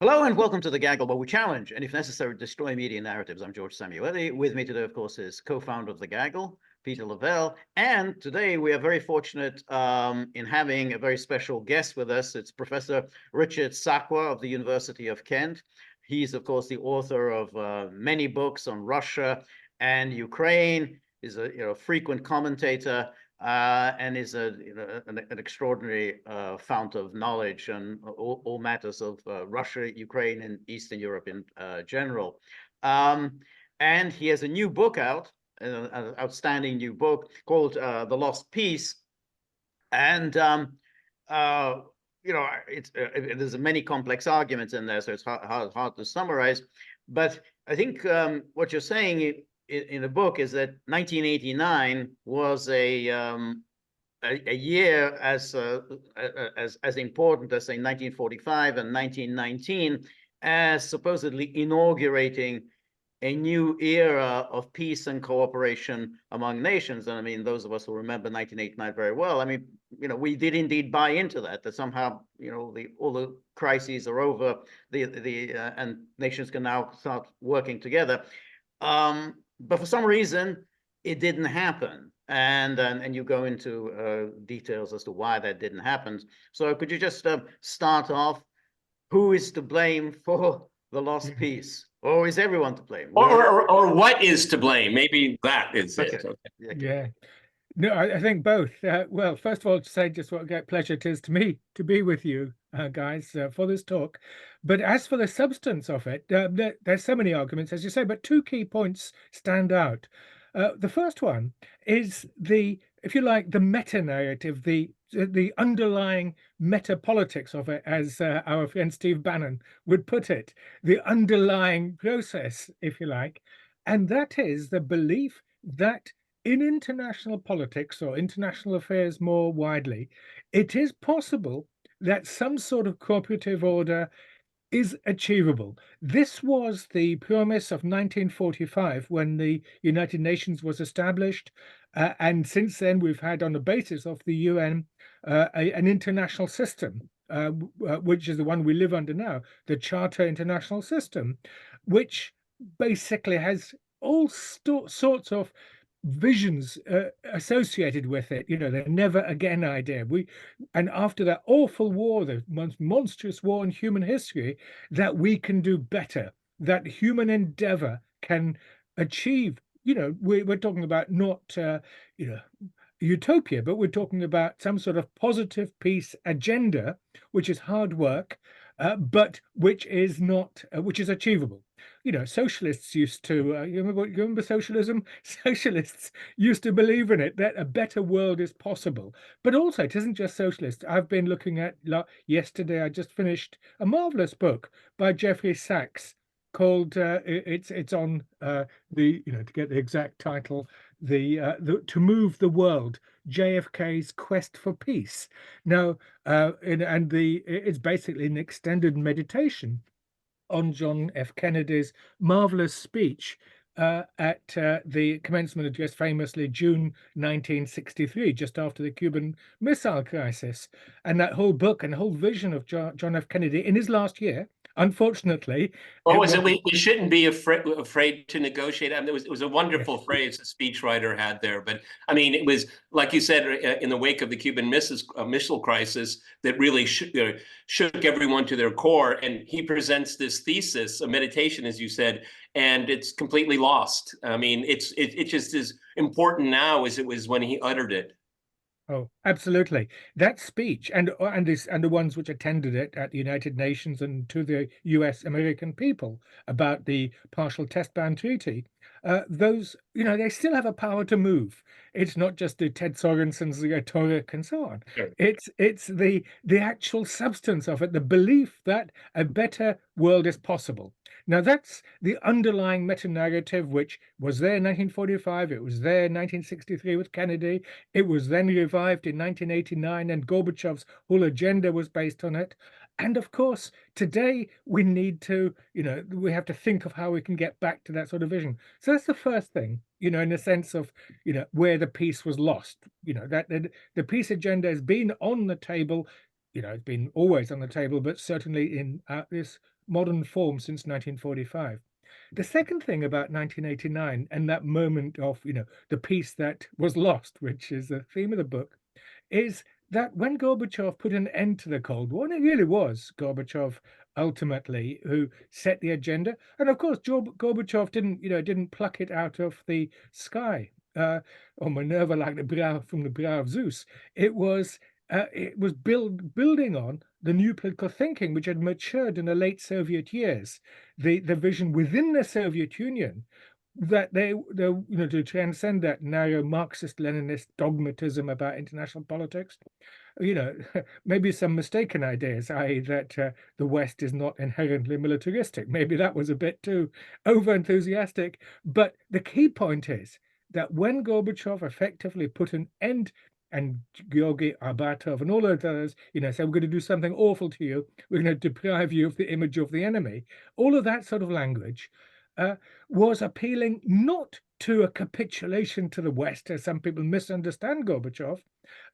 Hello and welcome to the Gaggle, where we challenge and, if necessary, destroy media narratives. I'm George Szamuely. With me today, of course, is co-founder of the Gaggle, Peter Lavelle. And today we are very fortunate in having a very special guest with us. It's Professor Richard Sakwa of the University of Kent. He's, of course, the author of many books on Russia and Ukraine. He's a frequent commentator and is an extraordinary fount of knowledge on all matters of Russia, Ukraine, and Eastern Europe in general. And he has a new book out, an outstanding new book called The Lost Peace. And there's many complex arguments in there, so it's hard to summarize. But I think what you're saying in the book is that 1989 was a year as important as, say, 1945 and 1919, as supposedly inaugurating a new era of peace and cooperation among nations. And I mean, those of us who remember 1989 very well, I mean, we did indeed buy into that somehow, all the crises are over, and nations can now start working together. But for some reason, it didn't happen. And you go into details as to why that didn't happen. So could you just start off? Who is to blame for the lost peace? Or is everyone to blame? Or what is to blame? Maybe that is it. Okay. Yeah. No, I think both. Well, first of all, to say just what a great pleasure it is to me to be with you guys for this talk. But as for the substance of it, there's so many arguments, as you say, but two key points stand out. The first one is if you like, the meta-narrative, the underlying meta-politics of it, as our friend Steve Bannon would put it, the underlying process, if you like, and that is the belief that in international politics, or international affairs more widely, it is possible that some sort of cooperative order is achievable. This was the premise of 1945 when the United Nations was established, and since then we've had, on the basis of the UN, an international system, which is the one we live under now, the Charter International System, which basically has all sorts of visions associated with it, the never again idea. And after that awful war, the most monstrous war in human history, that we can do better, that human endeavor can achieve, we're talking about not utopia, but we're talking about some sort of positive peace agenda, which is hard work, but which is not which is achievable. Socialists used to, you remember socialism? Socialists used to believe in it, that a better world is possible. But also, it isn't just socialists. I've been looking at, yesterday, I just finished a marvelous book by Jeffrey Sachs called, it's on to get the exact title, To Move the World, JFK's Quest for Peace. Now, it's basically an extended meditation on John F. Kennedy's marvelous speech at the commencement address, famously June 1963, just after the Cuban Missile Crisis. And that whole book and whole vision of John F. Kennedy in his last year, unfortunately. What was it? We shouldn't be afraid to negotiate. I mean, it was a wonderful phrase the speechwriter had there. But I mean, it was, like you said, in the wake of the Cuban Missile Crisis, that really shook everyone to their core. And he presents this thesis, a meditation, as you said, and it's completely lost. I mean, it's just as important now as it was when he uttered it. Oh, absolutely. That speech and the ones which attended it at the United Nations and to the US American people about the partial test ban treaty, those, they still have a power to move. It's not just the Ted Sorenson's rhetoric and so on. Sure. It's the actual substance of it, the belief that a better world is possible. Now, that's the underlying meta-narrative, which was there in 1945. It was there in 1963 with Kennedy. It was then revived in 1989, and Gorbachev's whole agenda was based on it. And of course, today we need to, we have to think of how we can get back to that sort of vision. So that's the first thing, in the sense of, where the peace was lost, that the peace agenda has been on the table, it's been always on the table, but certainly in this modern form since 1945. The second thing about 1989 and that moment of, the peace that was lost, which is the theme of the book, is that when Gorbachev put an end to the Cold War, and it really was Gorbachev ultimately who set the agenda, and of course Gorbachev didn't pluck it out of the sky or Minerva like from the brow of Zeus. It was building on the new political thinking which had matured in the late Soviet years, the vision within the Soviet Union that they to transcend that narrow Marxist-Leninist dogmatism about international politics, maybe some mistaken ideas, i.e. that the West is not inherently militaristic. Maybe that was a bit too over-enthusiastic. But the key point is that when Gorbachev effectively put an end, and Georgy Arbatov and all those others, said, we're going to do something awful to you, we're going to deprive you of the image of the enemy, all of that sort of language was appealing not to a capitulation to the West, as some people misunderstand Gorbachev.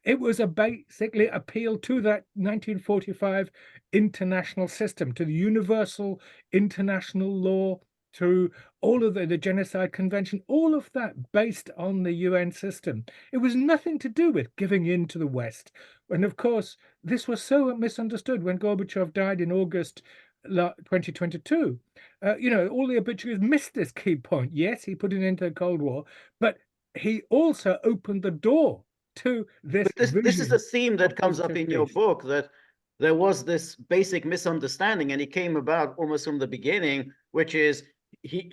It was basically appeal to that 1945 international system, to the universal international law, to all of the Genocide Convention, all of that based on the UN system. It was nothing to do with giving in to the West. And of course, this was so misunderstood when Gorbachev died in August 2022. All the obituaries missed this key point. Yes, he put an end to the Cold War, but he also opened the door to this. But this is the theme that comes up in your peace. book, that there was this basic misunderstanding, and it came about almost from the beginning, which is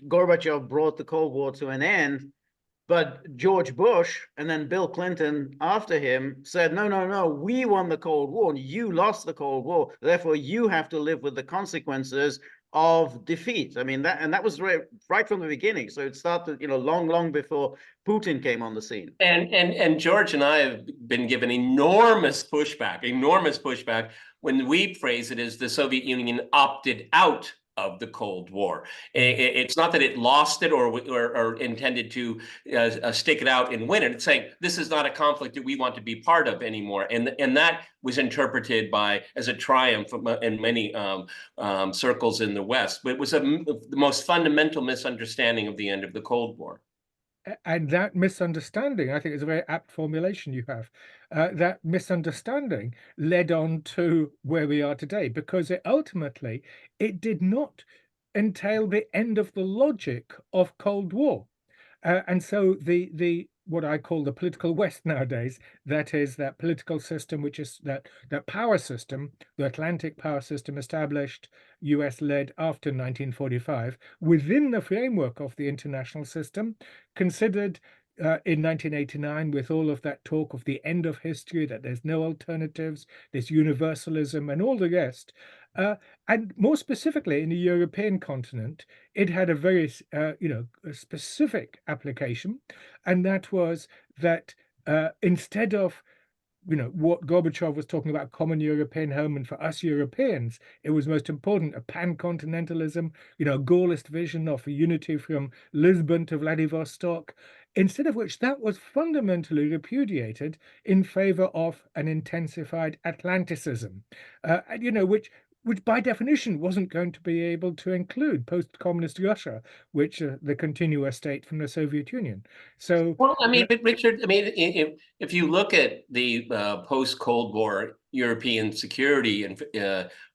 Gorbachev brought the Cold War to an end, but George Bush and then Bill Clinton after him said, no, we won the Cold War and you lost the Cold War. Therefore, you have to live with the consequences of defeat. I mean, that was right from the beginning. So it started, long before Putin came on the scene. And George and I have been given enormous pushback when we phrase it as the Soviet Union opted out of the Cold War. It's not that it lost it or intended to stick it out and win it. It's saying this is not a conflict that we want to be part of anymore. And that was interpreted as a triumph in many circles in the West. But it was the most fundamental misunderstanding of the end of the Cold War. And that misunderstanding, I think, is a very apt formulation you have. That misunderstanding led on to where we are today, because ultimately it did not entail the end of the logic of Cold War. And so the what I call the political West nowadays, that is that political system, which is that power system, the Atlantic power system established, US-led after 1945, within the framework of the international system, considered in 1989, with all of that talk of the end of history, that there's no alternatives, this universalism and all the rest. And more specifically, in the European continent, it had a very, a specific application, and that was that instead of, what Gorbachev was talking about, common European home, and for us Europeans, it was most important, a pan-continentalism, a Gaullist vision of a unity from Lisbon to Vladivostok, instead of which that was fundamentally repudiated in favor of an intensified Atlanticism, which by definition wasn't going to be able to include post-communist Russia, which the continuous state from the Soviet Union. So, well, I mean, but Richard, I mean, if you look at the post-Cold War European security and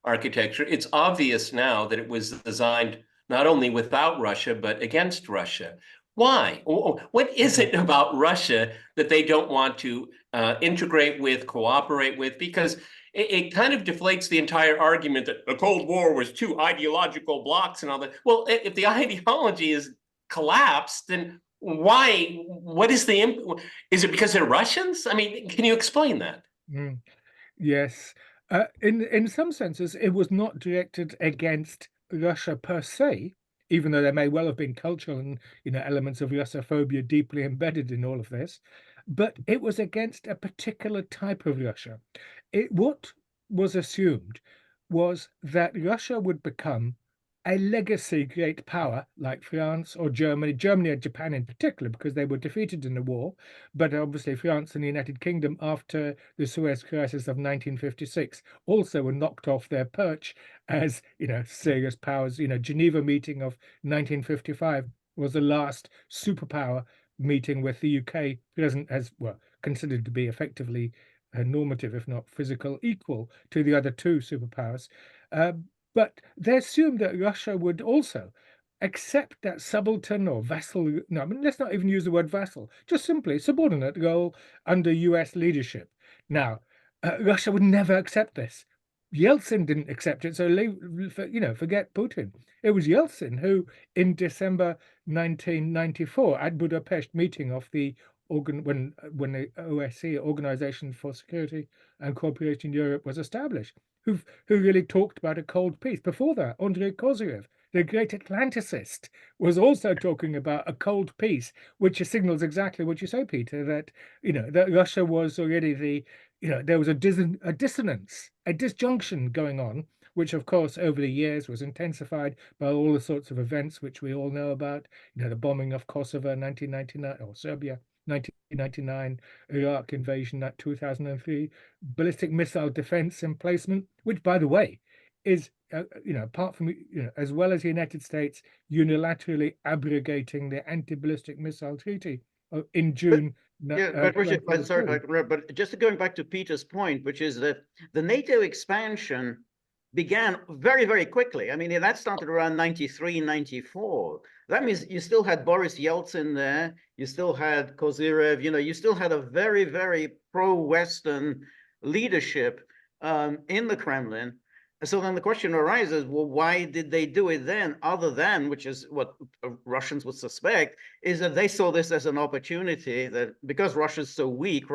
architecture, it's obvious now that it was designed not only without Russia, but against Russia. Why? What is it about Russia that they don't want to integrate with, cooperate with? Because it kind of deflates the entire argument that the Cold War was two ideological blocks and all that. Well, if the ideology is collapsed, then why? What is is it because they're Russians? I mean, can you explain that? Yes. In some senses, it was not directed against Russia per se, even though there may well have been cultural and elements of Russophobia deeply embedded in all of this, but it was against a particular type of Russia. What was assumed was that Russia would become a legacy great power like France or Germany and Japan in particular, because they were defeated in the war, but obviously France and the United Kingdom after the Suez Crisis of 1956 also were knocked off their perch as, serious powers. Geneva meeting of 1955 was the last superpower meeting with the UK present as, well, considered to be effectively normative, if not physical, equal to the other two superpowers. But they assumed that Russia would also accept that subaltern or vassal, no, I mean, let's not even use the word vassal, just simply subordinate role under US leadership. Now, Russia would never accept this. Yeltsin didn't accept it, so forget Putin. It was Yeltsin who, in December 1994, at Budapest meeting of the when the OSCE, Organization for Security and Cooperation in Europe, was established, who really talked about a cold peace. Before that, Andrei Kozyrev, the great Atlanticist, was also talking about a cold peace, which signals exactly what you say, Peter, that that Russia was already there was a dissonance, a disjunction going on, which of course over the years was intensified by all the sorts of events which we all know about, the bombing of Kosovo in 1999, or Serbia 1999, Iraq invasion at 2003, ballistic missile defense emplacement, which, by the way, is apart from as well as the United States unilaterally abrogating the anti-ballistic missile treaty in June. But Richard, sorry if I can interrupt, but just going back to Peter's point, which is that the NATO expansion began very, very quickly. I mean, that started around 93, 94. That means you still had Boris Yeltsin there. You still had Kozyrev. You still had a very, very pro-Western leadership in the Kremlin. So then the question arises, well, why did they do it then, other than, which is what Russians would suspect, is that they saw this as an opportunity, that because Russia's so weak,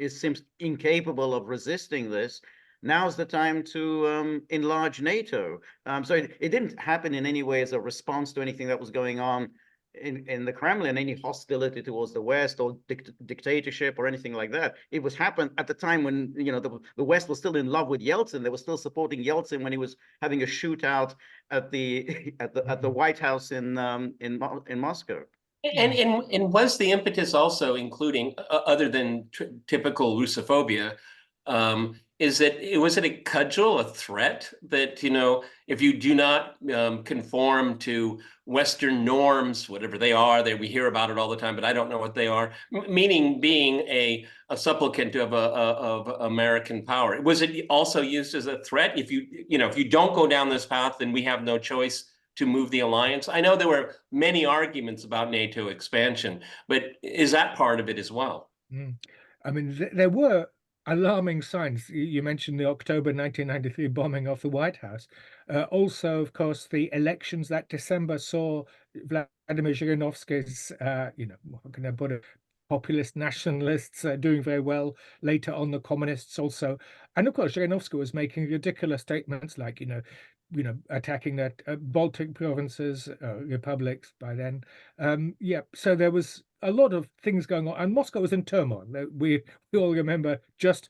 seems incapable of resisting this. Now's the time to enlarge NATO. So it didn't happen in any way as a response to anything that was going on in the Kremlin, any hostility towards the West or dictatorship or anything like that. It was happened at the time when the West was still in love with Yeltsin. They were still supporting Yeltsin when he was having a shootout at the White House in Moscow. And was the impetus also including, other than typical Russophobia, is that was it a cudgel, a threat that, if you do not conform to Western norms, whatever they are, we hear about it all the time, but I don't know what they are, meaning being a supplicant of American power. Was it also used as a threat? If you don't go down this path, then we have no choice to move the alliance? I know there were many arguments about NATO expansion, but is that part of it as well? I mean, there were alarming signs. You mentioned the October 1993 bombing of the White House. Also, of course, the elections that December saw Vladimir Zhirinovsky's, how can I put it, populist nationalists doing very well. Later on, the communists also. And of course, Zhirinovsky was making ridiculous statements like, attacking the Baltic provinces, republics by then. So there was a lot of things going on, and Moscow was in turmoil. We all remember just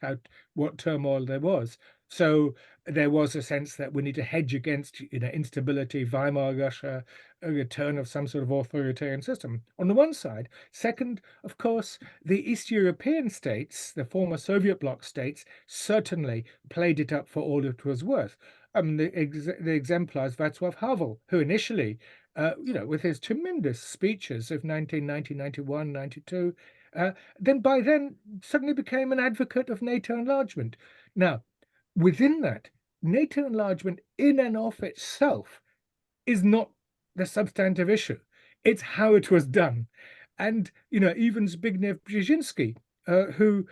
what turmoil there was. So there was a sense that we need to hedge against instability, Weimar Russia, a return of some sort of authoritarian system on the one side. Second, of course, the East European states, the former Soviet bloc states, certainly played it up for all it was worth. The exemplars Václav Havel, who initially, with his tremendous speeches of 1990, 91, 92, then suddenly became an advocate of NATO enlargement. Now, within that, NATO enlargement in and of itself is not the substantive issue. It's how it was done. And, even Zbigniew Brzezinski, who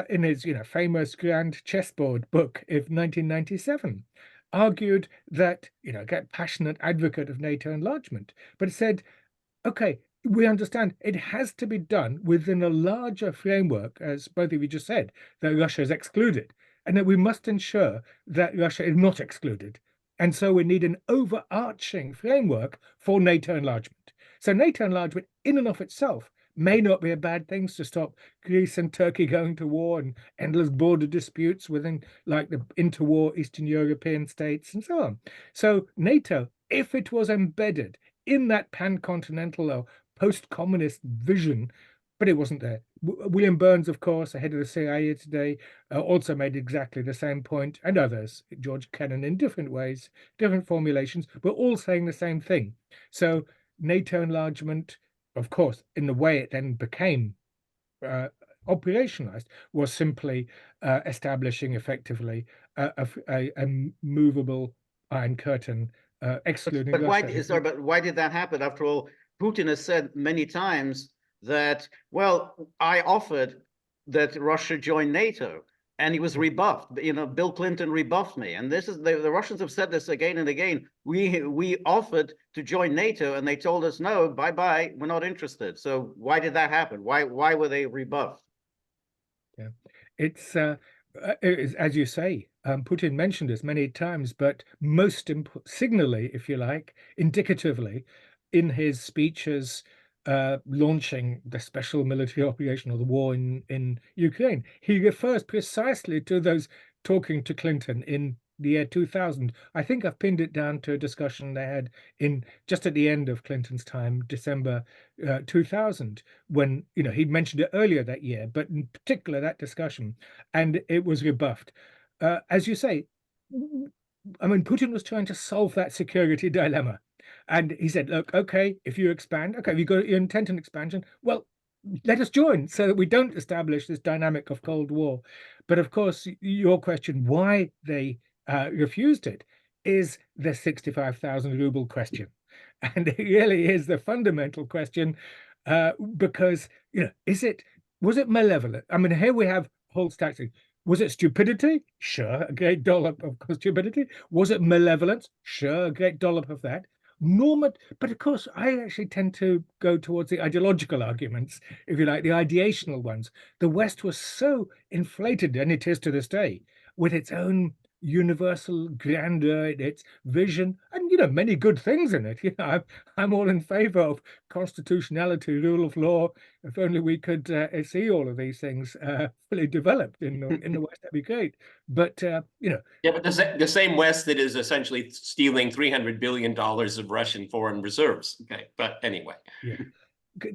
in his, famous Grand Chessboard book of 1997, argued that, get passionate advocate of NATO enlargement, but said, okay, we understand it has to be done within a larger framework, as both of you just said, that Russia is excluded, and that we must ensure that Russia is not excluded. And so we need an overarching framework for NATO enlargement. So NATO enlargement in and of itself may not be a bad thing to stop Greece and Turkey going to war and endless border disputes within, like, the interwar Eastern European states and so on. So NATO if it was embedded in that pan-continental or post-communist vision, but it wasn't there. William Burns, of course, head of the CIA today, also made exactly the same point, and others, George Kennan, in different ways, different formulations, but all saying the same thing. So NATO enlargement, of course, in the way it then became operationalized, was simply establishing effectively a movable Iron Curtain, excluding Russia. But why did that happen? After all, Putin has said many times that, well, I offered that Russia join NATO, and he was rebuffed. You know, Bill Clinton rebuffed me, and this is the Russians have said this again and again. We offered to join NATO, and they told us no, bye bye, we're not interested. So why did that happen? Why were they rebuffed? Yeah, it's as you say, Putin mentioned this many times, but most signally, if you like, indicatively, in his speeches launching the special military operation or the war in Ukraine, he refers precisely to those talking to Clinton in the year 2000. I think I've pinned it down to a discussion they had in just at the end of Clinton's time, December 2000, when, you know, he'd mentioned it earlier that year, but in particular that discussion, and it was rebuffed. As you say, I mean, Putin was trying to solve that security dilemma. And he said, look, okay, if you expand, okay, you intent an expansion, well, let us join so that we don't establish this dynamic of Cold War. But of course, your question, why they refused it, is the 65,000 ruble question. And it really is the fundamental question, because, you know, was it malevolent? I mean, here we have whole stacks. Was it stupidity? Sure, a great dollop of stupidity. Was it malevolence? Sure, a great dollop of that. But of course, I actually tend to go towards the ideological arguments, if you like, the ideational ones. The West was so inflated, and it is to this day, with its own universal grandeur, its vision, and, you know, many good things in it. You know, I'm all in favor of constitutionality, rule of law. If only we could see all of these things fully developed in the West, that'd be great. But you know, yeah, but the same West that is essentially stealing $300 billion of Russian foreign reserves. Okay, but anyway. Yeah.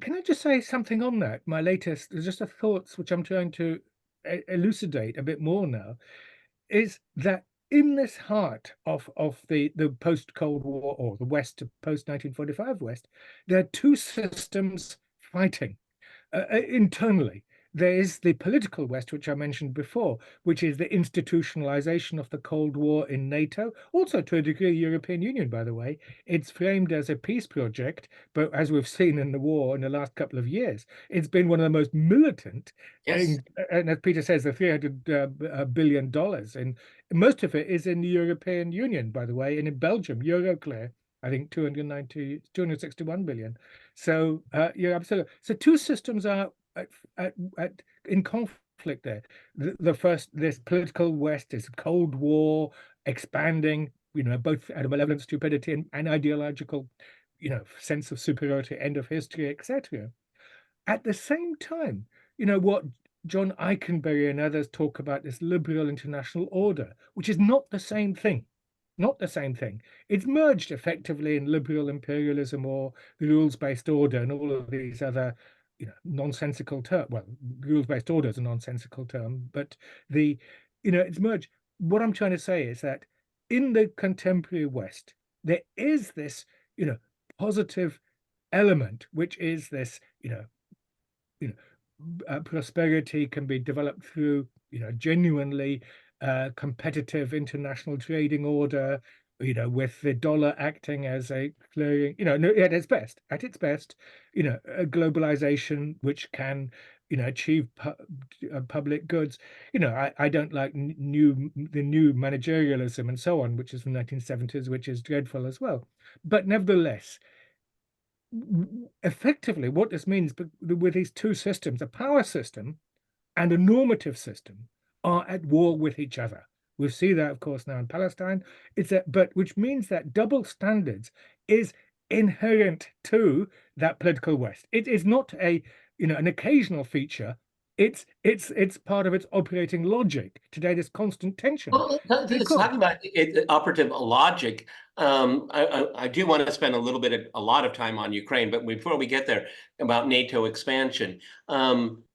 Can I just say something on that? My latest, just a thoughts which I'm trying to elucidate a bit more now, is that in this heart of the post-Cold War, or the West, post-1945 West, there are two systems fighting internally. There is the political West, which I mentioned before, which is the institutionalization of the Cold War in NATO, also to a degree European Union, by the way. It's framed as a peace project, but as we've seen in the war in the last couple of years, it's been one of the most militant. Yes. And as Peter says, the $300 billion, and most of it is in the European Union, by the way, and in Belgium, Euroclear, I think 261 billion. So you're absolutely. So two systems are in conflict there. The first, this political West, is Cold War expanding, you know, both out of malevolent stupidity and ideological, you know, sense of superiority, end of history, etc. At the same time, you know, what John Eikenberry and others talk about, this liberal international order, which is not the same thing. Not the same thing. It's merged effectively in liberal imperialism or the rules-based order and all of these other, you know, nonsensical term. Well, rules-based order is a nonsensical term, but you know, it's merged. What I'm trying to say is that in the contemporary West, there is this, you know, positive element, which is this, prosperity can be developed through, you know, genuinely competitive international trading order, you know, with the dollar acting as a clearing, you know, at its best, you know, a globalization which can, you know, achieve public goods. You know, I don't like the new managerialism and so on, which is from the 1970s, which is dreadful as well. But nevertheless, effectively, what this means with these two systems, a power system and a normative system, are at war with each other. We see that, of course, now in Palestine. But which means that double standards is inherent to that political West. It is not a, you know, an occasional feature. It's part of its operating logic. Today, there's constant tension. Well, it's talking about operative logic. I do want to spend a lot of time on Ukraine, but before we get there, about NATO expansion,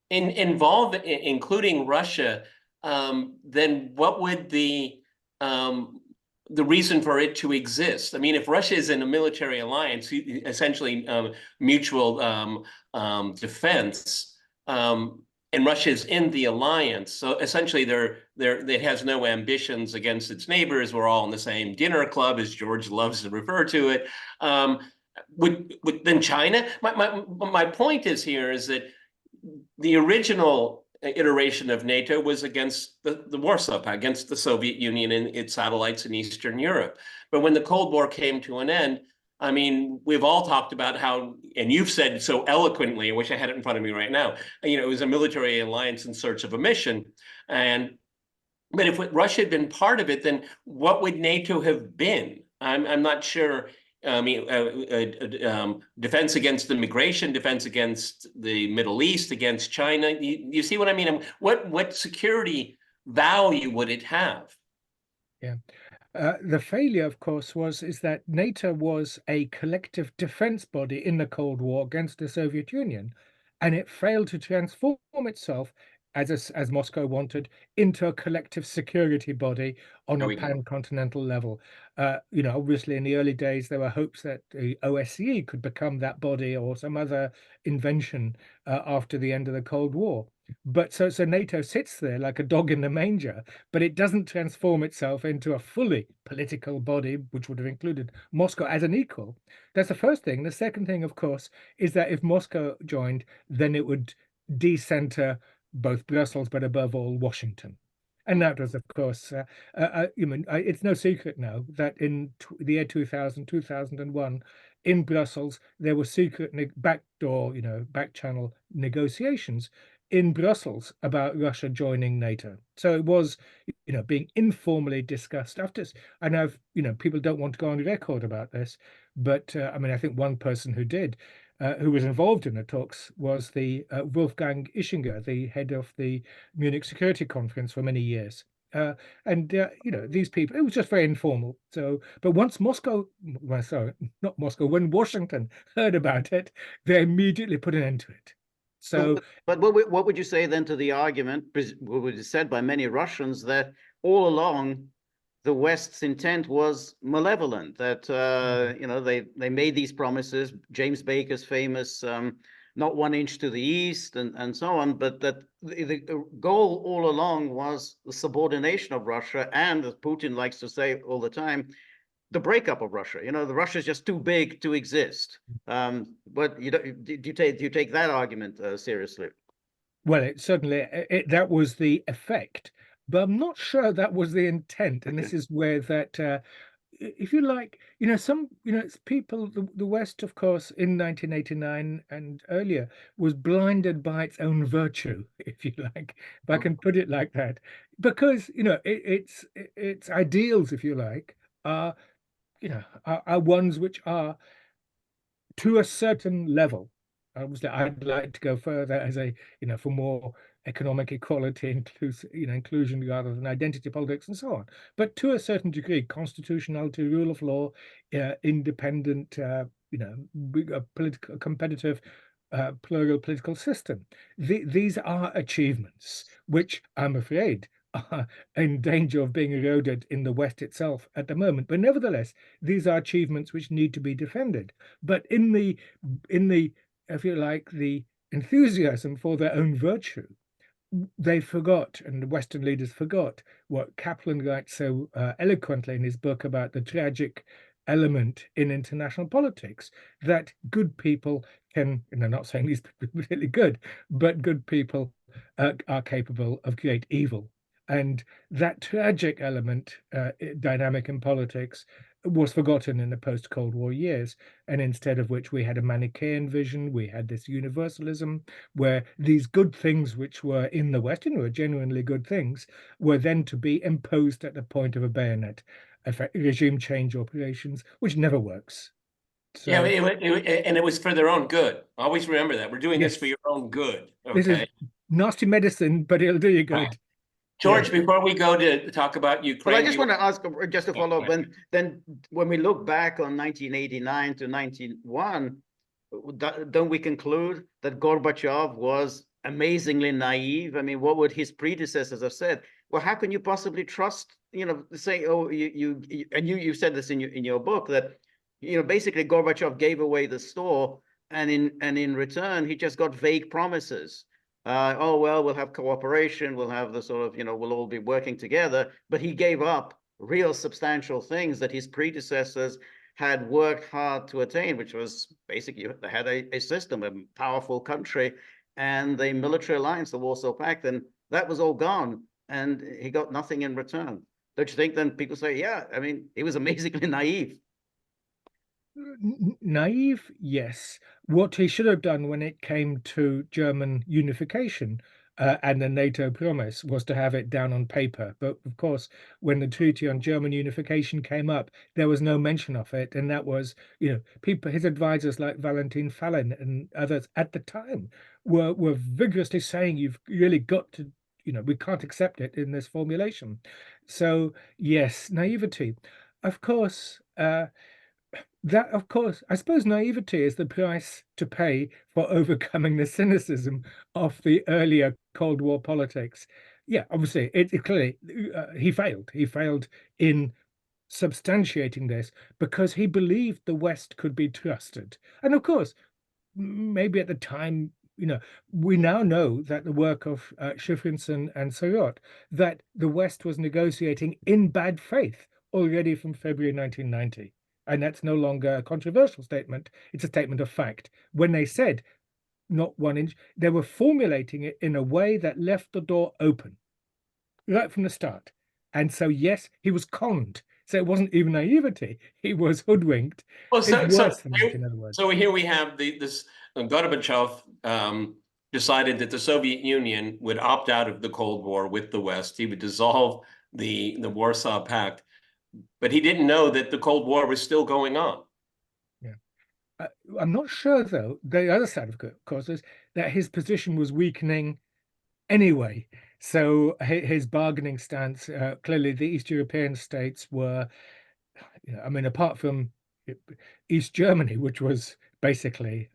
including Russia, then what would the reason for it to exist? I mean, if Russia is in a military alliance, essentially mutual defense, and Russia is in the alliance, so essentially it has no ambitions against its neighbors. We're all in the same dinner club, as George loves to refer to it. Then China? My point is that the original iteration of NATO was against the Warsaw Pact, against the Soviet Union and its satellites in Eastern Europe. But when the Cold War came to an end, I mean, we've all talked about how, and you've said so eloquently, I wish I had it in front of me right now, it was a military alliance in search of a mission. But if Russia had been part of it, then what would NATO have been? I'm not sure. I mean, defense against immigration, defense against the Middle East, against China. You see what I mean? What security value would it have? Yeah. The failure, of course, is that NATO was a collective defense body in the Cold War against the Soviet Union, and it failed to transform itself, as Moscow wanted, into a collective security body on a pan-continental level. Obviously, in the early days, there were hopes that the OSCE could become that body or some other invention after the end of the Cold War. But so NATO sits there like a dog in the manger, but it doesn't transform itself into a fully political body, which would have included Moscow as an equal. That's the first thing. The second thing, of course, is that if Moscow joined, then it would decenter both Brussels, but above all, Washington. And that was, of course, it's no secret now that in the year 2000, 2001, in Brussels, there were secret backdoor, back channel negotiations in Brussels about Russia joining NATO. So it was, being informally discussed after. I know, people don't want to go on record about this, but I think one person who did, who was involved in the talks, was the Wolfgang Ischinger, the head of the Munich Security Conference for many years. These people, it was just very informal. So, but once when Washington heard about it, they immediately put an end to it. So, but what would you say then to the argument, what was said by many Russians, that all along the West's intent was malevolent, that they made these promises, James Baker's famous not 1 inch to the east and so on, but that the goal all along was the subordination of Russia, and as Putin likes to say all the time, the breakup of Russia. The Russia is just too big to exist. But do you take that argument seriously? Well, it certainly that was the effect, but I'm not sure that was the intent. And this is where that, if you like, it's people, the West, of course, in 1989 and earlier, was blinded by its own virtue, if you like, if I can put it like that, because its ideals, if you like, are ones which are to a certain level. Obviously, I'd like to go further as for more economic equality, inclusion rather than identity politics and so on. But to a certain degree, constitutionality, rule of law, independent, political, competitive, plural political system. These are achievements which I'm afraid are in danger of being eroded in the West itself at the moment. But nevertheless, these are achievements which need to be defended. But in the, if you like, the enthusiasm for their own virtue, they forgot, and the Western leaders forgot, what Kaplan writes so eloquently in his book about the tragic element in international politics, that good people can, and I'm not saying these people are really good, but good people are capable of great evil. And that tragic element, dynamic in politics, was forgotten in the post-Cold War years, and instead of which we had a Manichaean vision, we had this universalism, where these good things which were in the West, were genuinely good things, were then to be imposed at the point of a bayonet, regime change operations, which never works. So, yeah, and it was for their own good. Always remember that. We're doing this for your own good. Okay. This is nasty medicine, but it'll do you good. George, before we go to talk about Ukraine, But I just want to ask, just to Yeah, follow go up, then when we look back on 1989 to 91, don't we conclude that Gorbachev was amazingly naive? I mean, what would his predecessors have said? Well, how can you possibly trust, say, oh, you said this in your book that, basically Gorbachev gave away the store, and in return he just got vague promises. Oh, well, we'll have cooperation, we'll have the sort of, we'll all be working together, but he gave up real substantial things that his predecessors had worked hard to attain, which was basically they had a system, a powerful country, and the military alliance, the Warsaw Pact, and that was all gone, and he got nothing in return. Don't you think then people say, yeah, I mean, he was amazingly naive? Naive, yes. What he should have done when it came to German unification and the NATO promise was to have it down on paper. But of course, when the Treaty on German Unification came up, there was no mention of it. And that was, people, his advisors like Valentin Fallon and others at the time were vigorously saying, you've really got to, we can't accept it in this formulation. So yes, naivety. Of course, I suppose naivety is the price to pay for overcoming the cynicism of the earlier Cold War politics. Yeah, obviously, it clearly he failed. He failed in substantiating this because he believed the West could be trusted. And of course, maybe at the time, we now know that the work of Schiffrinson and Sarot, that the West was negotiating in bad faith already from February 1990. And that's no longer a controversial statement. It's a statement of fact. When they said not 1 inch, they were formulating it in a way that left the door open right from the start. And so, yes, he was conned. So it wasn't even naivety. He was hoodwinked. Well, It's worse than that, in other words. So here we have this Gorbachev decided that the Soviet Union would opt out of the Cold War with the West. He would dissolve the Warsaw Pact. But he didn't know that the Cold War was still going on. Yeah. I'm not sure, though, the other side of course is that his position was weakening anyway. So his bargaining stance, clearly the East European states were, I mean, apart from East Germany, which was basically,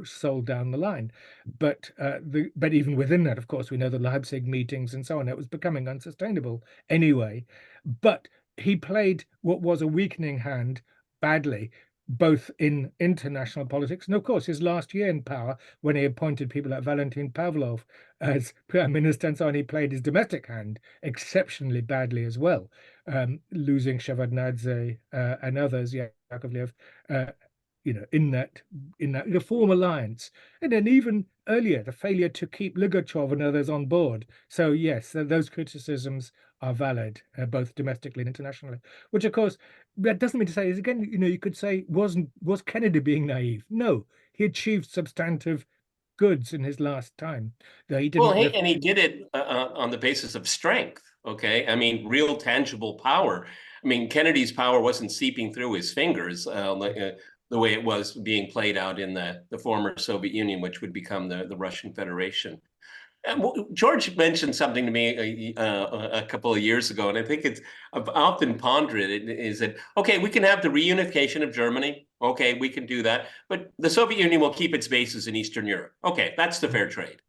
sold down the line. But even within that, of course, we know the Leipzig meetings and so on, it was becoming unsustainable anyway. But he played what was a weakening hand badly, both in international politics and, of course, his last year in power, when he appointed people like Valentin Pavlov as prime minister and so on, he played his domestic hand exceptionally badly as well, losing Shevardnadze and others, Yakovlev, in that Reform Alliance, and then even earlier the failure to keep Ligachov and others on board. So yes, those criticisms are valid, both domestically and internationally. Which, of course, that doesn't mean to say is again, you could say was Kennedy being naive? No, he achieved substantive goods in his last time. Though he didn't. Well, and he did it on the basis of strength. Okay, I mean, real tangible power. I mean, Kennedy's power wasn't seeping through his fingers the way it was being played out in the former Soviet Union, which would become the Russian Federation. George mentioned something to me a couple of years ago, and I think I've often pondered it, is that, okay, we can have the reunification of Germany. Okay, we can do that. But the Soviet Union will keep its bases in Eastern Europe. Okay, that's the fair trade.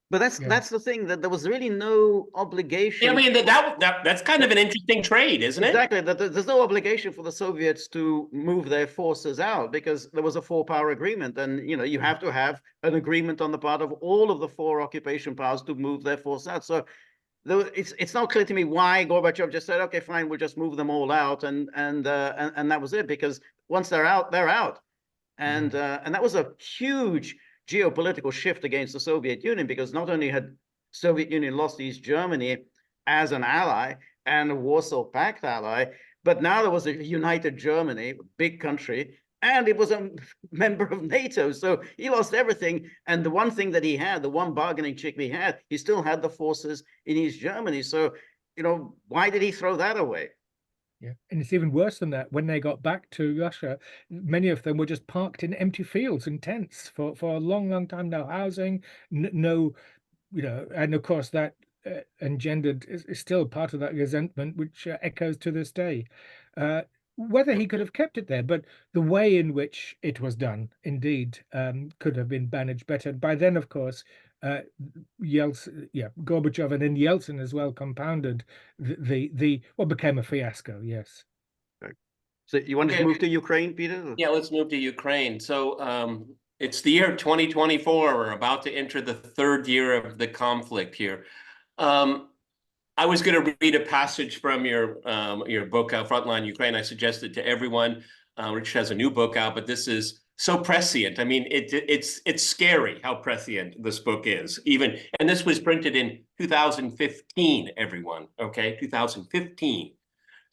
But that's the thing, that there was really no obligation. I mean, that's kind of an interesting trade, isn't it? Exactly. That there's no obligation for the Soviets to move their forces out because there was a four-power agreement, and you have to have an agreement on the part of all of the four occupation powers to move their force out. So it's not clear to me why Gorbachev just said, okay, fine, we'll just move them all out, and that was it. Because once they're out, they're out, and that was a huge geopolitical shift against the Soviet Union, because not only had Soviet Union lost East Germany as an ally and a Warsaw Pact ally, but now there was a united Germany, a big country, and it was a member of NATO. So he lost everything. And the one thing that he had, the one bargaining chip he had, he still had the forces in East Germany. So, why did he throw that away? Yeah, and it's even worse than that. When they got back to Russia, many of them were just parked in empty fields and tents for a long, long time. No housing, no, and of course that engendered is still part of that resentment, which echoes to this day. Whether he could have kept it there, but the way in which it was done, indeed, could have been managed better. By then, of course, Yeltsin, Gorbachev, and then Yeltsin as well compounded the what became a fiasco. Yes. So you want to move to Ukraine, Peter? Yeah, let's move to Ukraine. So it's the year 2024. We're about to enter the third year of the conflict here. I was going to read a passage from your book, Frontline Ukraine. I suggested to everyone. Rich has a new book out, but this is so prescient. I mean, it's scary how prescient this book is. And this was printed in 2015. Everyone, okay, 2015.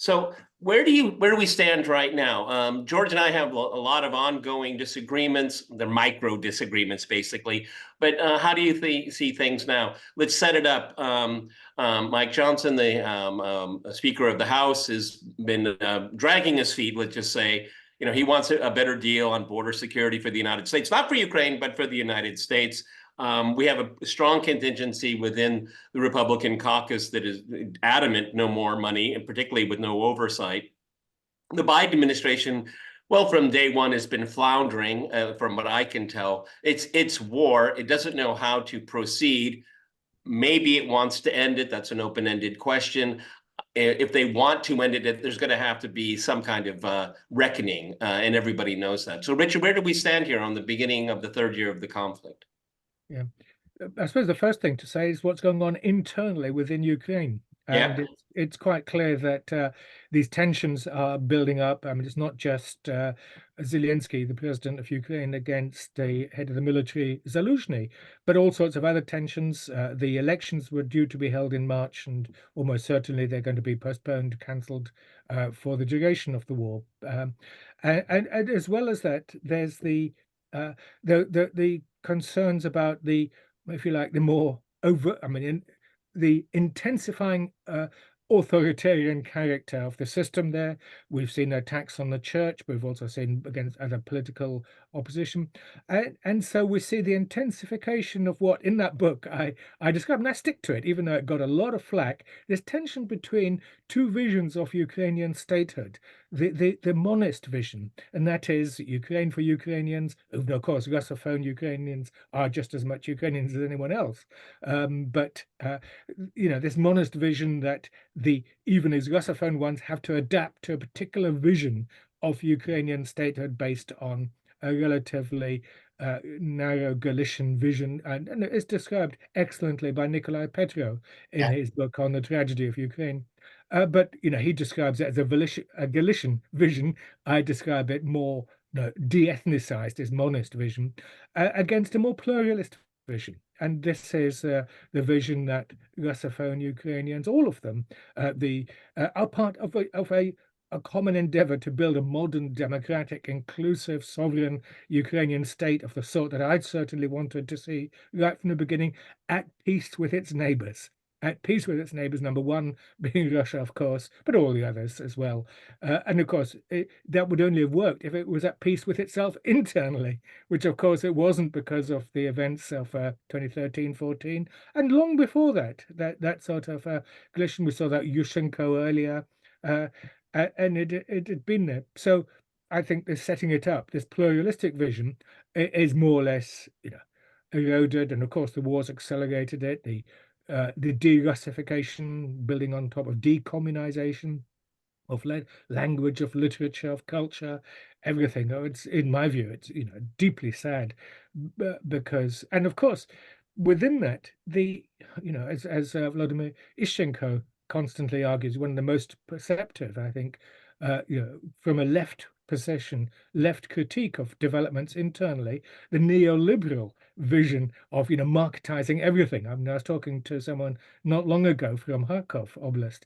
So where do we stand right now? George and I have a lot of ongoing disagreements. They're micro disagreements, basically. But how do you see things now? Let's set it up. Mike Johnson, the Speaker of the House, has been dragging his feet. Let's just say, he wants a better deal on border security for the United States, not for Ukraine, but for the United States. We have a strong contingency within the Republican caucus that is adamant no more money, and particularly with no oversight. The Biden administration, well, from day one has been floundering, from what I can tell. It's war. It doesn't know how to proceed. Maybe it wants to end it. That's an open-ended question. If they want to end it, there's going to have to be some kind of reckoning, and everybody knows that. So, Richard, where do we stand here on the beginning of the third year of the conflict? Yeah, I suppose the first thing to say is what's going on internally within Ukraine. And it's quite clear that these tensions are building up. I mean, it's not just Zelensky, the president of Ukraine, against the head of the military, Zaluzhny, but all sorts of other tensions. The elections were due to be held in March, and almost certainly they're going to be postponed, cancelled for the duration of the war. And as well as that, there's the concerns about the, if you like, the more over, the intensifying authoritarian character of the system there. We've seen attacks on the church, but we've also seen against other political opposition. And so we see the intensification of what in that book I describe, and I stick to it, even though it got a lot of flack. There's tension between two visions of Ukrainian statehood. The monist vision, and that is Ukraine for Ukrainians. Of course, Russophone Ukrainians are just as much Ukrainians as anyone else. But this monist vision that even as Russophone ones have to adapt to a particular vision of Ukrainian statehood based on a relatively narrow Galician vision, and it's described excellently by Nikolai Petro in his book on the tragedy of Ukraine. But he describes it as a Galician vision. I describe it more de-ethnicized as monist vision against a more pluralist vision. And this is the vision that Russophone Ukrainians, all of them, are part of a common endeavor to build a modern, democratic, inclusive, sovereign Ukrainian state of the sort that I'd certainly wanted to see right from the beginning, at peace with its neighbors. At peace with its neighbors, number one being Russia, of course, but all the others as well. And of course, that would only have worked if it was at peace with itself internally, which of course it wasn't because of the events of 2013-14, and long before that sort of Galician. We saw that Yushchenko earlier, and it had been there. So I think this setting it up, this pluralistic vision, is more or less eroded, and of course the wars accelerated it. The de-Russification, building on top of decommunization of language, of literature, of culture, everything. It's, in my view, it's deeply sad, because, and of course, within that, as Vladimir Ishchenko constantly argues, one of the most perceptive, I think, from a left position, left critique of developments internally, the neoliberal vision of marketizing everything. I was talking to someone not long ago from Kharkov Oblast,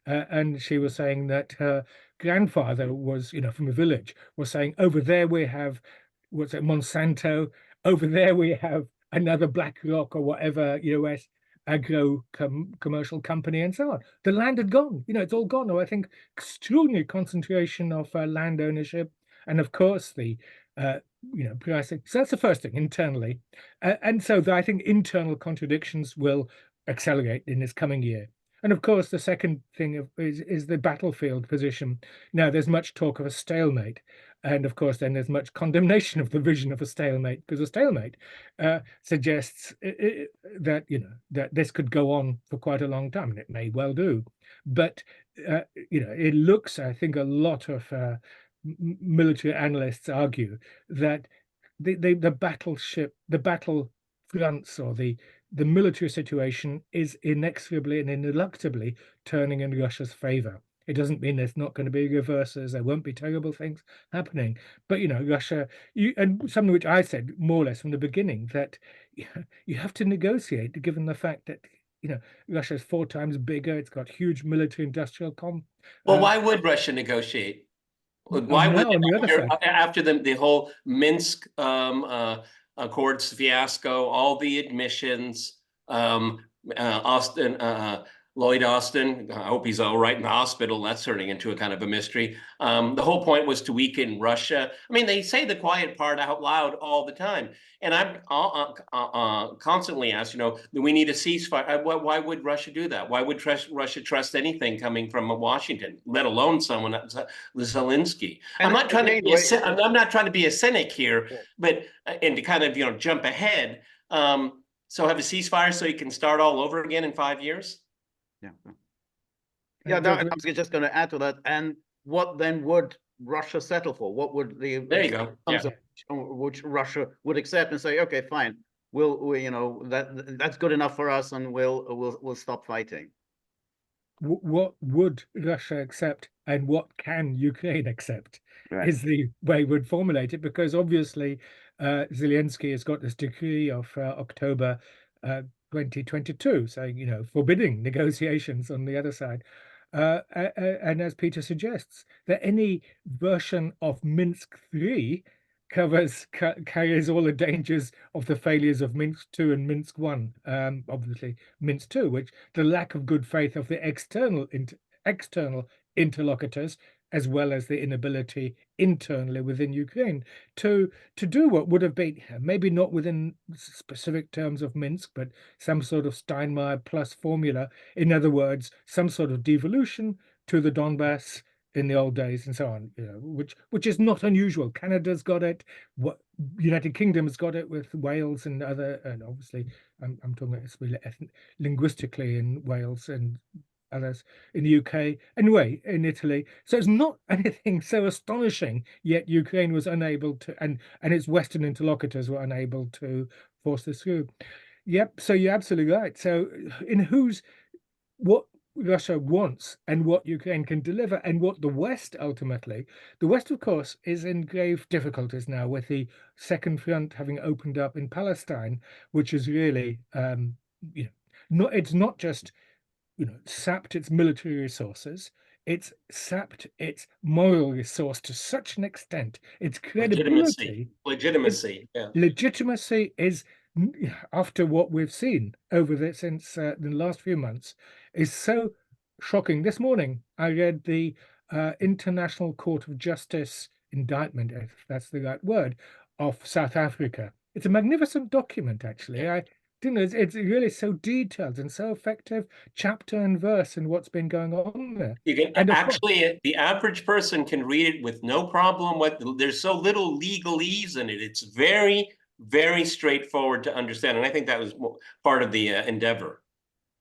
and she was saying that her grandfather was from a village, was saying, over there we have Monsanto, over there we have another BlackRock or whatever US commercial company, and so on. The land had gone, it's all gone. Or I think extraordinary concentration of land ownership, and of course the pricing. So that's the first thing internally, and so I think internal contradictions will accelerate in this coming year. And of course, the second thing is the battlefield position. Now, there's much talk of a stalemate. And of course, then there's much condemnation of the vision of a stalemate, because a stalemate suggests that, that this could go on for quite a long time, and it may well do. But, it looks, I think, a lot of military analysts argue that the battle fronts, or the military situation, is inexorably and ineluctably turning in Russia's favor. It doesn't mean there's not going to be reverses, there won't be terrible things happening. But, Russia, and something which I said more or less from the beginning, that you have to negotiate, given the fact that, Russia's 4 times bigger, it's got huge military industrial Well, why would Russia negotiate? Why would on the other side, after the whole Minsk Accords fiasco, all the admissions, Lloyd Austin, I hope he's all right in the hospital. That's turning into a kind of a mystery. The whole point was to weaken Russia. I mean, they say the quiet part out loud all the time. And I'm constantly asked, do we need a ceasefire? Why would Russia do that? Why would Russia trust anything coming from Washington, let alone someone like Zelensky? I'm not trying to be a cynic here, but and to kind of jump ahead. So have a ceasefire so you can start all over again in 5 years. Yeah, I was just going to add to that. And what then would Russia settle for? What would there you go, which Russia would accept and say, okay, fine, that's good enough for us, and we'll stop fighting. What would Russia accept, and what can Ukraine accept? Right. Is the way we'd formulate it, because obviously Zelensky has got this decree of October 2022 saying, forbidding negotiations on the other side. And as Peter suggests, that any version of Minsk 3 carries all the dangers of the failures of Minsk 2 and Minsk 1. Obviously, Minsk 2, which the lack of good faith of the external interlocutors, as well as the inability internally within Ukraine to do what would have been, maybe not within specific terms of Minsk, but some sort of Steinmeier plus formula. In other words, some sort of devolution to the Donbass in the old days and so on, which is not unusual. Canada's got it. What United Kingdom's got it with Wales and obviously I'm talking about really linguistically in Wales and others in the UK, anyway, in Italy. So it's not anything so astonishing, yet Ukraine was unable to, and its Western interlocutors were unable to force this through. Yep, so you're absolutely right. So what Russia wants and what Ukraine can deliver, and what the West ultimately, the West, of course, is in grave difficulties now with the second front having opened up in Palestine, which is really, it's not just sapped its military resources, it's sapped its moral resource to such an extent, its credibility. Legitimacy is, after what we've seen over since the last few months, is so shocking. This morning, I read the International Court of Justice indictment, if that's the right word, of South Africa. It's a magnificent document, actually. It's really so detailed and so effective, chapter and verse, in what's been going on there. You can actually, the average person can read it with no problem. There's so little legalese in it. It's very, very straightforward to understand, and I think that was part of the endeavor.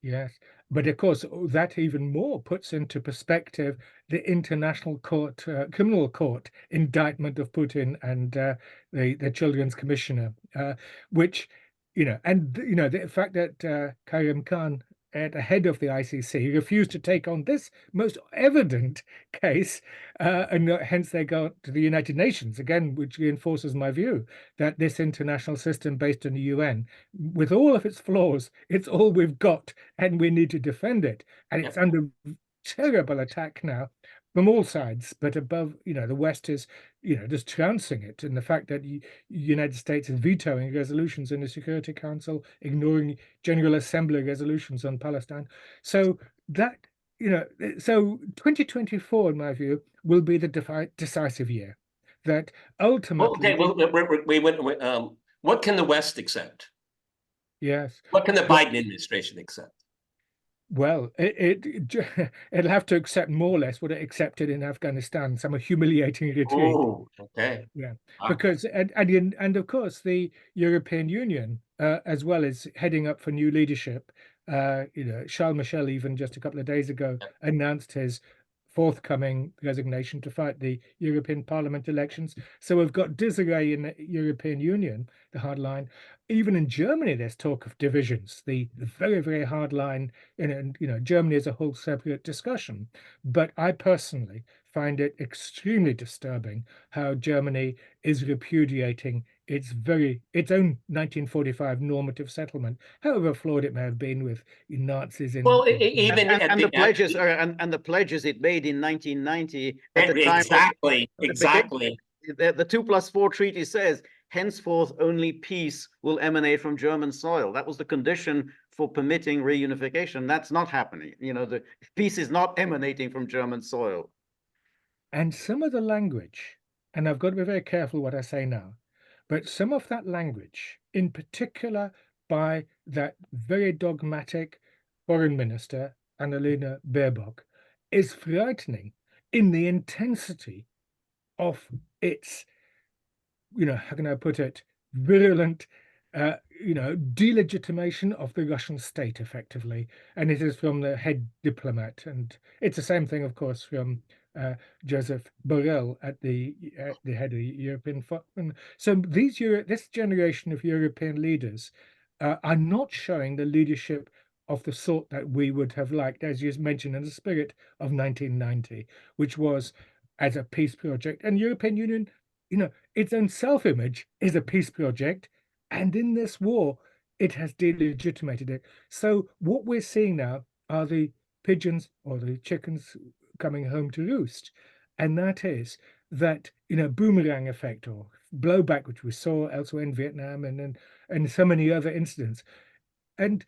Yes, but of course that even more puts into perspective the International Court, Criminal Court indictment of Putin and the Children's Commissioner, which. The fact that Karim Khan, at the head of the ICC, refused to take on this most evident case, and hence they go to the United Nations, again, which reinforces my view that this international system based on the UN, with all of its flaws, it's all we've got, and we need to defend it. And it's under terrible attack now from all sides, but above, the West is, just trouncing it. And the fact that the United States is vetoing resolutions in the Security Council, ignoring General Assembly resolutions on Palestine. So that, so 2024, in my view, will be the decisive year. That ultimately... what can the West accept? Yes. What can the Well, Biden administration accept? well, it'll have to accept more or less what it accepted in Afghanistan, some humiliating retreat. Oh, okay. Yeah, Wow. because and of course the European Union, as well, as heading up for new leadership. Charles Michel even just a couple of days ago Yep. announced his forthcoming resignation to fight the European Parliament elections. So we've got disarray in the European Union, the hard line. Even in Germany, there's talk of divisions. The very, very hard line, and Germany is a whole separate discussion. But I personally find it extremely disturbing how Germany is repudiating its own 1945 normative settlement, however flawed it may have been with Nazis in. Well, even And, at and the the pledges and the pledges it made in 1990 at the time exactly, of exactly. the 2+4 treaty says henceforth only peace will emanate from German soil. That was the condition for permitting reunification. That's not happening. The peace is not emanating from German soil. And some of the language, and I've got to be very careful what I say now, but some of that language, in particular by that very dogmatic foreign minister, Annalena Baerbock, is frightening in the intensity of its, how can I put it, virulent, delegitimation of the Russian state, effectively. And it is from the head diplomat. And it's the same thing, of course, from Joseph Borrell at the head of the European Foreign. So this generation of European leaders are not showing the leadership of the sort that we would have liked, as you mentioned, in the spirit of 1990, which was as a peace project. And European Union, its own self-image is a peace project, and in this war, it has delegitimated it. So what we're seeing now are the pigeons or the chickens coming home to roost, and that is that boomerang effect or blowback, which we saw elsewhere in Vietnam and so many other incidents. And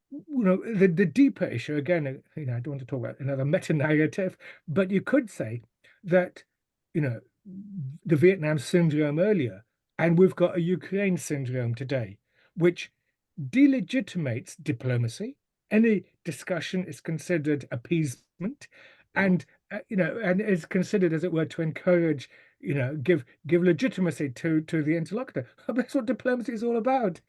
the deeper issue, again, I don't want to talk about another meta narrative, but you could say that the Vietnam syndrome earlier, and we've got a Ukraine syndrome today, which delegitimates diplomacy. Any discussion is considered appeasement, and and is considered, as it were, to encourage, give legitimacy to the interlocutor. That's what diplomacy is all about.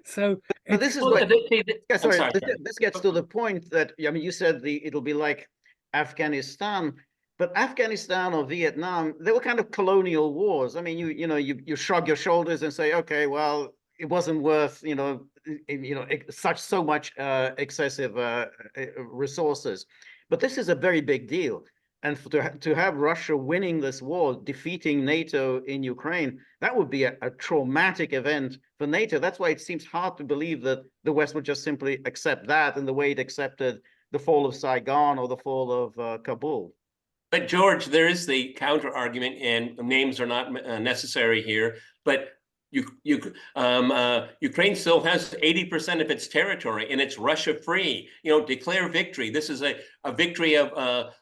So this is Well, what. I'm Sorry, sorry. this gets to the point that you said it'll be like Afghanistan, but Afghanistan or Vietnam, they were kind of colonial wars. I mean, you shrug your shoulders and say, okay, well, it wasn't worth so much excessive resources, but this is a very big deal. And to have Russia winning this war, defeating NATO in Ukraine, that would be a traumatic event for NATO. That's why it seems hard to believe that the West would just simply accept that in the way it accepted the fall of Saigon or the fall of Kabul. But George, there is the counter argument, and names are not necessary here, but Ukraine still has 80% of its territory, and it's Russia free. Declare victory. This is a victory of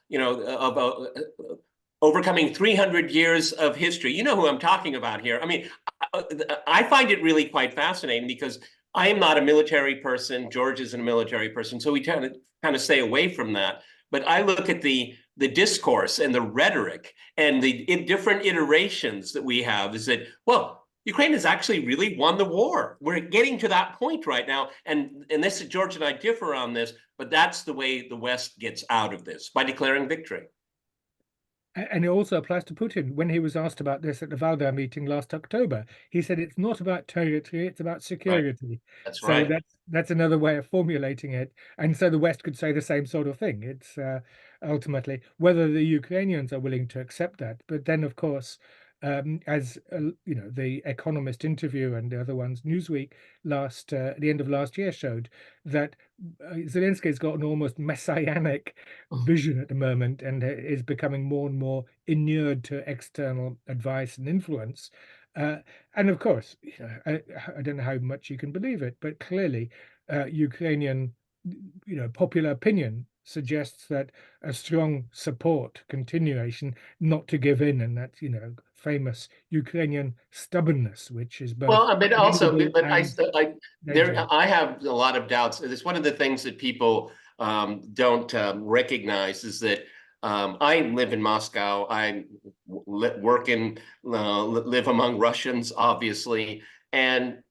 overcoming 300 years of history. You know who I'm talking about here. I mean, I find it really quite fascinating because I am not a military person. George isn't a military person, so we kind of stay away from that. But I look at the discourse and the rhetoric and the different iterations that we have is that, well, Ukraine has actually really won the war. We're getting to that point right now. And this is, George and I differ on this, but that's the way the West gets out of this, by declaring victory. And it also applies to Putin. When he was asked about this at the Valdai meeting last October, he said it's not about territory, it's about security. Right. That's so right. That's another way of formulating it. And so the West could say the same sort of thing. It's ultimately whether the Ukrainians are willing to accept that. But then, of course, as the Economist interview and the other ones, Newsweek at the end of last year showed that Zelensky's got an almost messianic vision at the moment and is becoming more and more inured to external advice and influence. And of course, I don't know how much you can believe it, but clearly Ukrainian popular opinion suggests that a strong support, continuation, not to give in, and that's, famous Ukrainian stubbornness, which is both Well, but also, commendable but and dangerous. I have a lot of doubts. It's one of the things that people don't recognize is that I live in Moscow. I live among Russians, obviously, and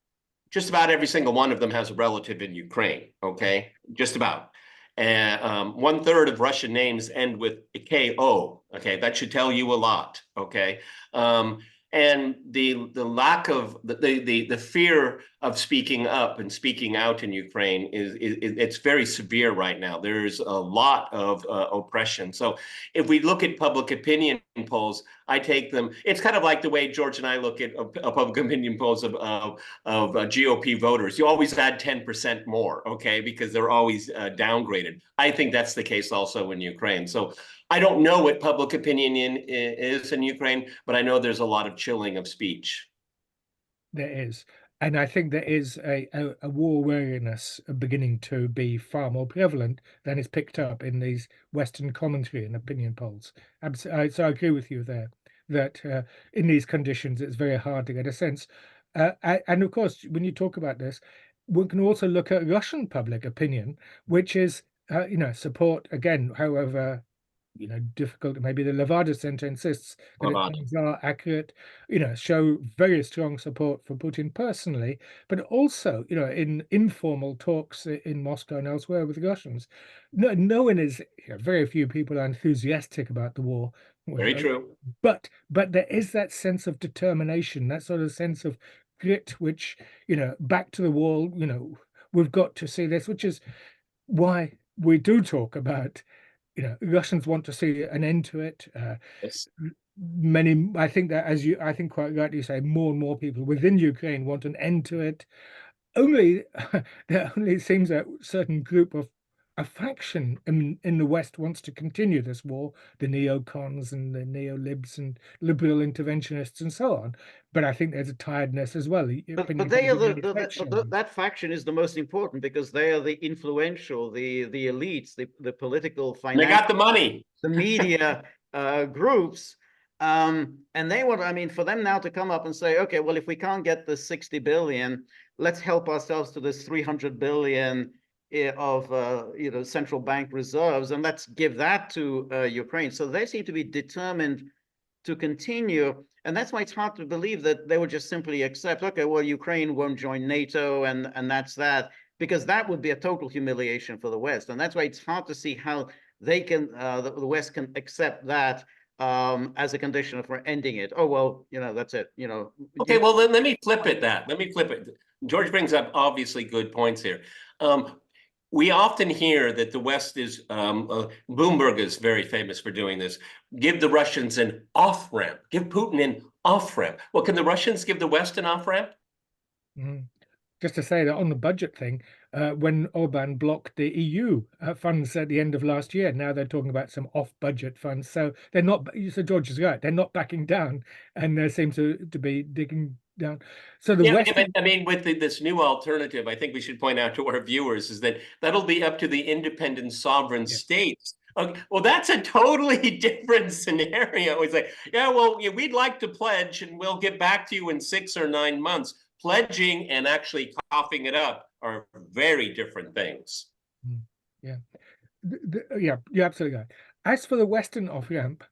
just about every single one of them has a relative in Ukraine. Okay, just about. And 1/3 of Russian names end with a KO. Okay, that should tell you a lot. Okay. And the lack of the fear of speaking up and speaking out in Ukraine is it's very severe right now. There's a lot of oppression. So if we look at public opinion polls, I take them. It's kind of like the way George and I look at public opinion polls of GOP voters. You always add 10% more, okay, because they're always downgraded. I think that's the case also in Ukraine. So I don't know what public opinion is in Ukraine, but I know there's a lot of chilling of speech. There is. And I think there is a war weariness beginning to be far more prevalent than is picked up in these Western commentary and opinion polls. So I agree with you there, that in these conditions, it's very hard to get a sense. And of course, when you talk about this, we can also look at Russian public opinion, which is, support, again, however difficult. Maybe the Levada Center insists that things are accurate, show very strong support for Putin personally, but also, in informal talks in Moscow and elsewhere with Russians, no one is, very few people are enthusiastic about the war. Very true. But there is that sense of determination, that sort of sense of grit, which, back to the wall, we've got to see this, which is why we do talk about Russians want to see an end to it. Yes. Many, I think that, I think quite rightly you say, more and more people within Ukraine want an end to it. There only seems a certain group of a faction in the West wants to continue this war, the neocons and the neolibs and liberal interventionists and so on. But I think there's a tiredness as well. But they are that faction is the most important because they are the influential, the elites, the political, financial. They got the money. The media groups. And they want, I mean, for them now to come up and say, okay, well, if we can't get the 60 billion, let's help ourselves to this 300 billion of central bank reserves, and let's give that to Ukraine. So they seem to be determined to continue, and that's why it's hard to believe that they would just simply accept, okay, well, Ukraine won't join NATO, and that's that, because that would be a total humiliation for the West, and that's why it's hard to see how they can, the West can accept that as a condition for ending it. Oh, well, that's it, Okay, well, then let me flip it. Let me flip it. George brings up obviously good points here. We often hear that the West is, Bloomberg is very famous for doing this, give the Russians an off-ramp, give Putin an off-ramp. Well, can the Russians give the West an off-ramp? Just to say that on the budget thing, when Orban blocked the EU funds at the end of last year, now they're talking about some off-budget funds. So they're not, so George is right, they're not backing down, and there seems to be digging down. So the West, I mean, with this new alternative, I think we should point out to our viewers is that that'll be up to the independent sovereign states. Okay, well, that's a totally different scenario. It's like, yeah, well, we'd like to pledge, and we'll get back to you in 6 or 9 months. Pledging and actually coughing it up are very different things. Yeah, yeah, you're absolutely right. As for the Western off-ramp,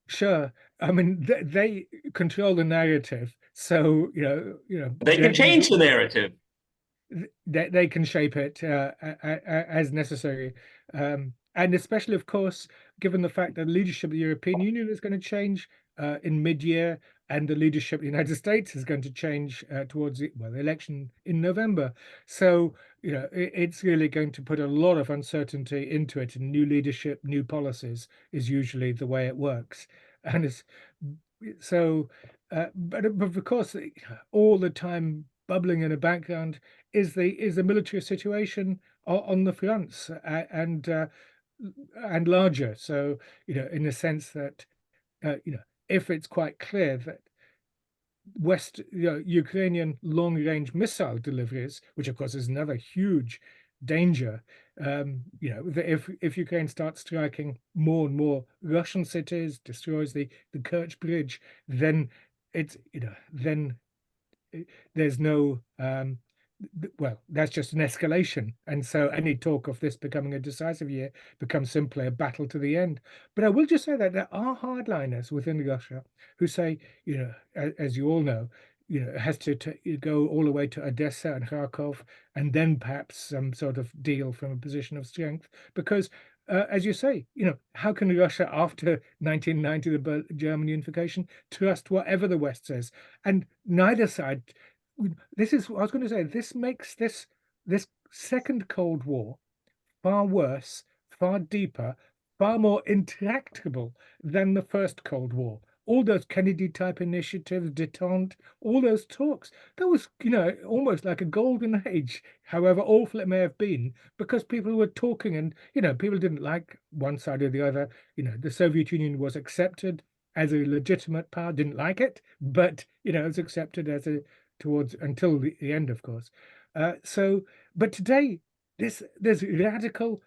sure. I mean, they control the narrative, so they can change the narrative. They can shape it as necessary, and especially, of course, given the fact that the leadership of the European Union is going to change in mid-year, and the leadership of the United States is going to change towards the election in November. So it's really going to put a lot of uncertainty into it, and new leadership, new policies is usually the way it works. And it's so, but of course, all the time bubbling in the background is the military situation on the fronts and larger. So in the sense that if it's quite clear that Ukrainian long-range missile deliveries, which of course is another huge danger, you know, that if Ukraine starts striking more and more Russian cities, destroys the Kerch Bridge, then it's, you know, then there's no well, that's just an escalation, and so any talk of this becoming a decisive year becomes simply a battle to the end. But I will just say that there are hardliners within Russia who say, you know, as you all know, you know, it has to go all the way to Odessa and Kharkov, and then perhaps some sort of deal from a position of strength. Because, as you say, you know, how can Russia, after 1990, the German unification, trust whatever the West says? And neither side. This is what I was going to say. This makes this second Cold War far worse, far deeper, far more intractable than the first Cold War. All those Kennedy type initiatives, detente, all those talks, that was, you know, almost like a golden age, however awful it may have been, because people were talking and, you know, people didn't like one side or the other. You know, the Soviet Union was accepted as a legitimate power, didn't like it, but, you know, it was accepted as a towards until the end, of course. But today, there's radical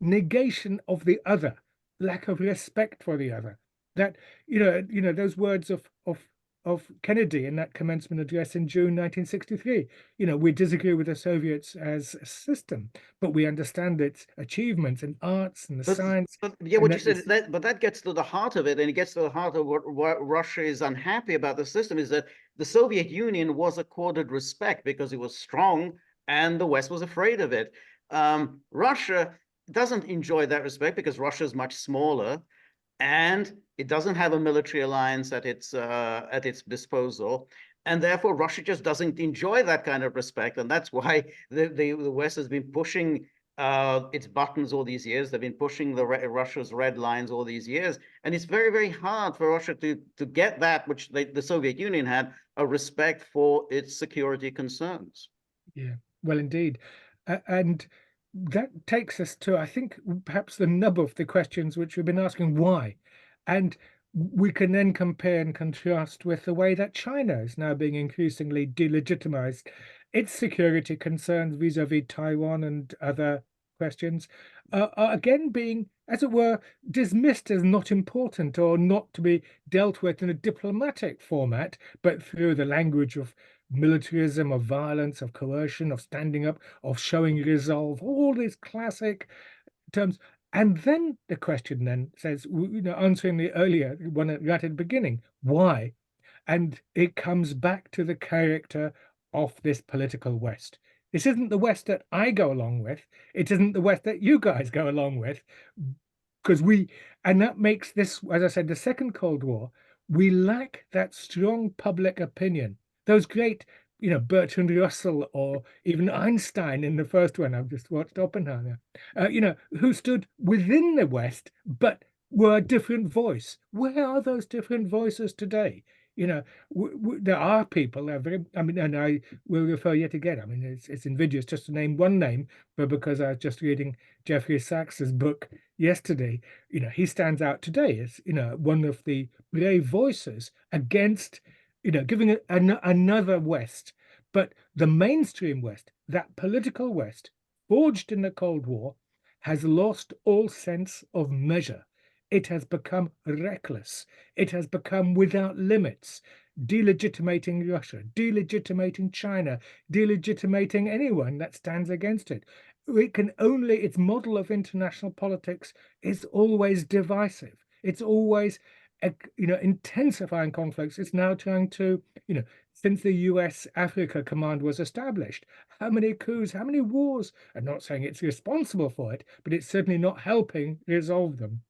negation of the other, lack of respect for the other. That you know those words of Kennedy in that commencement address in June 1963. You know, we disagree with the Soviets as a system, but we understand its achievements and arts and the science. But yeah, and what that you said, but that gets to the heart of it, and it gets to the heart of what Russia is unhappy about the system is that the Soviet Union was accorded respect because it was strong and the West was afraid of it. Russia doesn't enjoy that respect because Russia is much smaller and it doesn't have a military alliance at its disposal. And therefore, Russia just doesn't enjoy that kind of respect. And that's why the West has been pushing its buttons all these years. They've been pushing Russia's red lines all these years. And it's very, very hard for Russia to get that, which the Soviet Union had, a respect for its security concerns. Yeah, well, indeed. And that takes us to, I think, perhaps the nub of the questions which we've been asking, why? And we can then compare and contrast with the way that China is now being increasingly delegitimized. Its security concerns vis-a-vis Taiwan and other questions are again being, as it were, dismissed as not important or not to be dealt with in a diplomatic format, but through the language of militarism, of violence, of coercion, of standing up, of showing resolve, all these classic terms. And then the question then says, you know, answering the earlier one right at the beginning, why? And it comes back to the character of this political West. This isn't the West that I go along with. It isn't the West that you guys go along with, because and that makes this, as I said, the second Cold War, we lack that strong public opinion. Those great, you know, Bertrand Russell or even Einstein in the first one, I've just watched Oppenheimer, you know, who stood within the West, but were a different voice. Where are those different voices today? You know, there are people that are very, I mean, and I will refer yet again, I mean, it's invidious just to name one name, but because I was just reading Jeffrey Sachs's book yesterday, you know, he stands out today as, you know, one of the brave voices against, you know, giving it another West. But the mainstream West, that political West, forged in the Cold War, has lost all sense of measure. It has become reckless. It has become without limits, delegitimating Russia, delegitimating China, delegitimating anyone that stands against it. It can only, its model of international politics is always divisive. It's always, you know, intensifying conflicts. It's now trying to, you know, since the US Africa Command was established, how many coups, how many wars? I'm not saying it's responsible for it, but it's certainly not helping resolve them.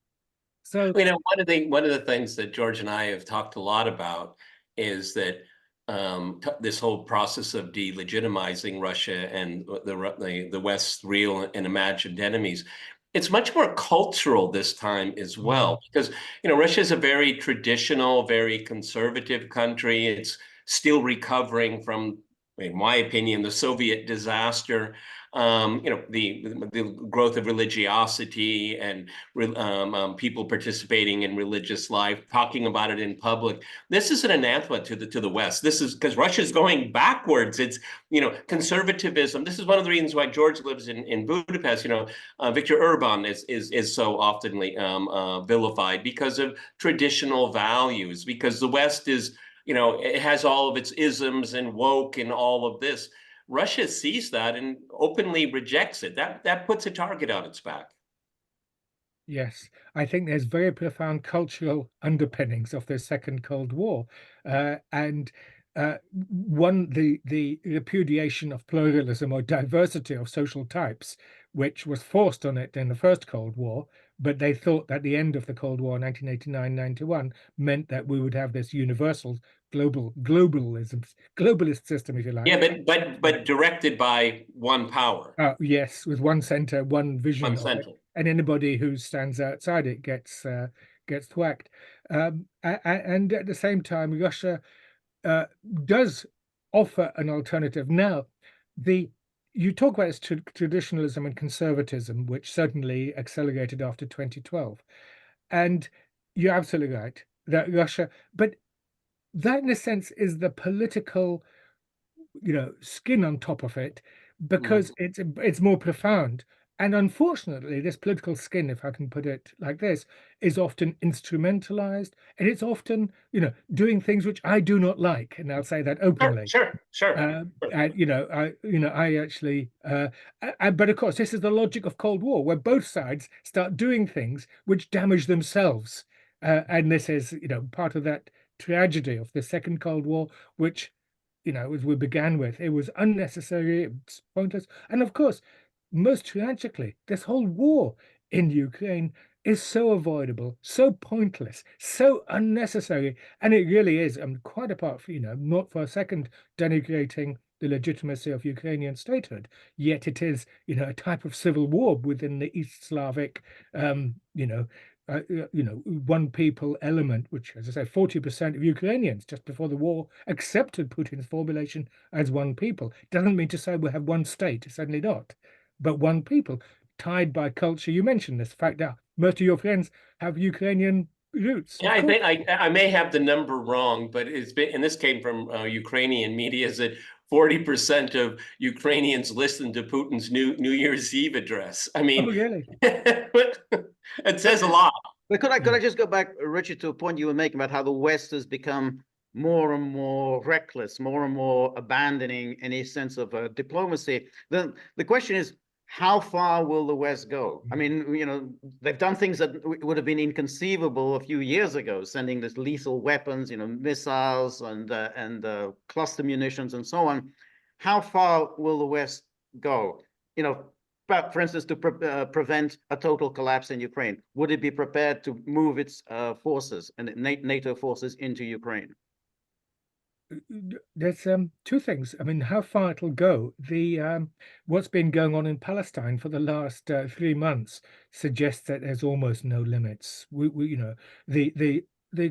So, You know, one of the things that George and I have talked a lot about is that this whole process of delegitimizing Russia and the West's real and imagined enemies. It's much more cultural this time as well, because, you know, Russia is a very traditional, very conservative country. It's still recovering from, in my opinion, the Soviet disaster. the growth of religiosity and people participating in religious life, talking about it in public. This is an anathema to the West. This is because Russia's going backwards. It's conservatism. This is one of the reasons why George lives in Budapest. Viktor Orban is so often vilified because of traditional values. Because the West is it has all of its isms and woke and all of this. Russia sees that and openly rejects it. That puts a target on its back. Yes, I think there's very profound cultural underpinnings of the Second Cold War, and the repudiation of pluralism or diversity of social types, which was forced on it in the First Cold War, but they thought that the end of the Cold War, 1989-91, meant that we would have this universal globalist system, if you like. Yeah, but directed by one power. Yes, with one center, one vision, One center. and anybody who stands outside it gets thwacked. And at the same time, Russia does offer an alternative. Now, you talk about its traditionalism and conservatism, which certainly accelerated after 2012, and you're absolutely right that Russia, but that in a sense is the political, skin on top of it, because it's more profound. And unfortunately, this political skin, if I can put it like this, is often instrumentalized, and it's often, doing things which I do not like, and I'll say that openly. Sure. And I actually, but of course, this is the logic of Cold War, where both sides start doing things which damage themselves, and this is, part of that tragedy of the Second Cold War, which, as we began with, it was unnecessary, it's pointless, and of course, most tragically, this whole war in Ukraine is so avoidable, so pointless, so unnecessary, and it really is. Quite apart from, not for a second denigrating the legitimacy of Ukrainian statehood, yet it is, a type of civil war within the East Slavic, one people element, which, as I say, 40% of Ukrainians just before the war accepted Putin's formulation as one people. Doesn't mean to say we have one state, certainly not, but one people tied by culture. You mentioned this fact that most of your friends have Ukrainian roots. Yeah, I think I may have the number wrong, but it's been, and this came from Ukrainian media, is that 40% of Ukrainians listened to Putin's New Year's Eve address. I mean, really? It says a lot. But could I just go back, Richard, to a point you were making about how the West has become more and more reckless, more and more abandoning any sense of diplomacy? Then the question is, how far will the West go? I mean, they've done things that would have been inconceivable a few years ago, sending this lethal weapons, missiles and cluster munitions and so on. How far will the West go? But for instance, to prevent a total collapse in Ukraine, would it be prepared to move its forces and NATO forces into Ukraine? There's two things. I mean, how far it'll go. What's been going on in Palestine for the last 3 months suggests that there's almost no limits. The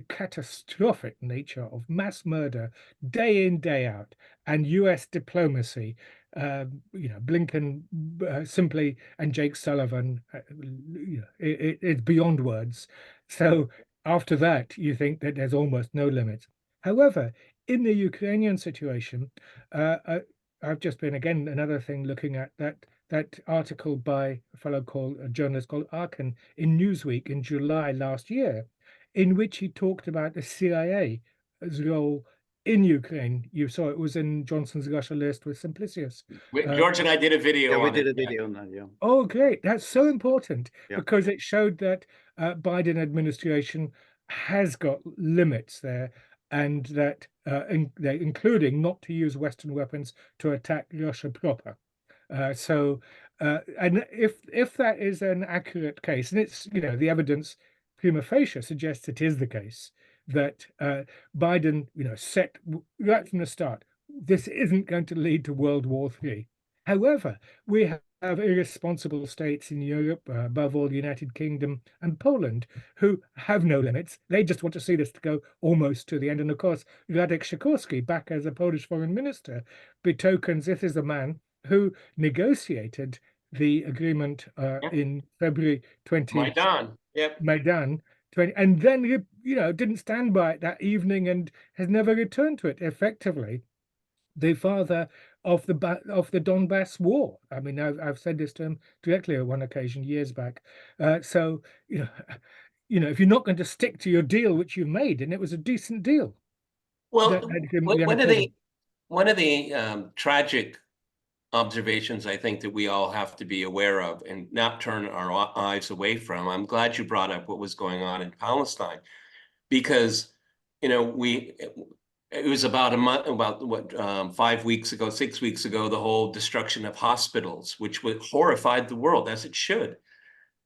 catastrophic nature of mass murder day in, day out, and US diplomacy, Blinken simply, and Jake Sullivan, it's beyond words. So after that, you think that there's almost no limits. However, in the Ukrainian situation, I've just been, again, another thing, looking at that article by a journalist called Arkin in Newsweek in July last year, in which he talked about the CIA's role in Ukraine. You saw it was in Johnson's Russia list with Simplicius. George and I did a video. Yeah, we did a video on that. Yeah. Oh, great! That's so important, because it showed that Biden administration has got limits there, and that including not to use Western weapons to attack Russia proper. And if that is an accurate case, and it's, the evidence prima facie suggests it is the case, that Biden, set right from the start, this isn't going to lead to World War III. However, we have irresponsible states in Europe, above all the United Kingdom and Poland, who have no limits. They just want to see this to go almost to the end. And of course, Radek Sikorski, back as a Polish foreign minister, betokens this is a man who negotiated the agreement in February 20. Maidan. Yep. Maidan 20, and then didn't stand by it that evening and has never returned to it. Effectively, the father of the Donbass war. I mean, I've said this to him directly on one occasion years back. So if you're not going to stick to your deal which you've made, and it was a decent deal. Well, one of the tragic observations I think that we all have to be aware of and not turn our eyes away from. I'm glad you brought up what was going on in Palestine, because it was about 5 weeks ago, 6 weeks ago, the whole destruction of hospitals, which horrified the world, as it should.